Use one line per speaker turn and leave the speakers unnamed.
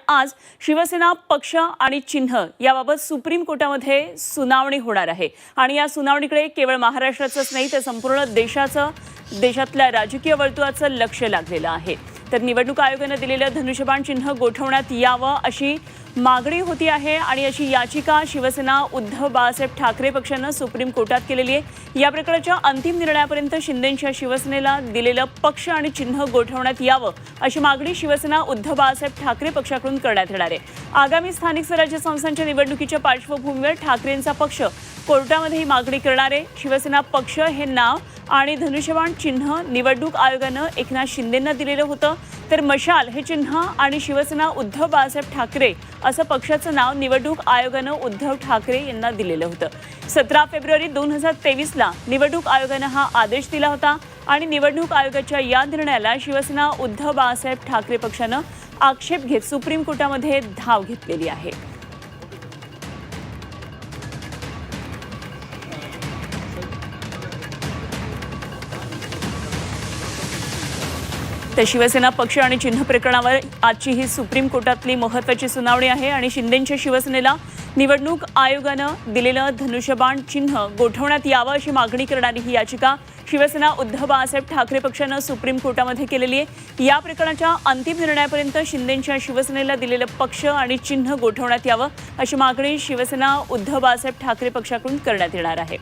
आज शिवसेना पक्ष आणि चिन्ह याबाबत सुप्रीम कोर्टामध्ये सुनावणी होणार आहे आणि या सुनावणीकडे केवळ महाराष्ट्राचंच नाही तर संपूर्ण देशातल्या राजकीय वर्तुळाचं लक्ष लागलेलं आहे। तर निवडणूक आयोगाने दिलेलं धनुष्यबाण चिन्ह गोठवण्यात यावं अशी मागणी होती आहे आणि अशी याचिका शिवसेना उद्धव बाळासाहेब ठाकरे पक्षानं सुप्रीम कोर्टात केलेली आहे। या प्रकरणाच्या अंतिम निर्णयापर्यंत शिंदेंच्या शिवसेनेला दिलेलं पक्ष आणि चिन्ह गोठवण्यात यावं अशी मागणी शिवसेना उद्धव बाळासाहेब ठाकरे पक्षाकडून करण्यात येणार आहे। आगामी स्थानिक स्वराज्य संस्थांच्या निवडणुकीच्या पार्श्वभूमीवर ठाकरेंचा पक्ष कोर्टामध्ये ही मागणी करणार आहे। शिवसेना पक्ष हे नाव आणि धनुष्यबाण चिन्ह निवडणूक आयोगानं एकनाथ शिंदेंना दिलेलं होतं, तर मशाल हे चिन्ह आणि शिवसेना उद्धव बाळासाहेब ठाकरे असं पक्षाचं नाव निवडणूक आयोगानं उद्धव ठाकरे यांना दिलेलं होतं। 17 फेब्रुवारी 2023ला निवडणूक आयोगानं हा आदेश दिला होता आणि निवडणूक आयोगाच्या या निर्णयाला शिवसेना उद्धव बाळासाहेब ठाकरे पक्षानं आक्षेप घेत सुप्रीम कोर्टामध्ये धाव घेतलेली आहे। तर शिवसेना पक्ष आणि चिन्ह प्रकरणावर आजची ही सुप्रीम कोर्टातली महत्त्वाची सुनावणी आहे आणि शिंदेंच्या शिवसेनेला निवडणूक आयोगानं दिलेलं धनुष्यबाण चिन्ह गोठवण्यात यावं अशी मागणी करणारी ही याचिका शिवसेना उद्धव बाळासाहेब ठाकरे पक्षानं सुप्रीम कोर्टामध्ये केलेली आहे। या प्रकरणाच्या अंतिम निर्णयापर्यंत शिंदेंच्या शिवसेनेला दिलेलं पक्ष आणि चिन्ह गोठवण्यात यावं अशी मागणी शिवसेना उद्धव बाळासाहेब ठाकरे पक्षाकडून करण्यात येणार आहे।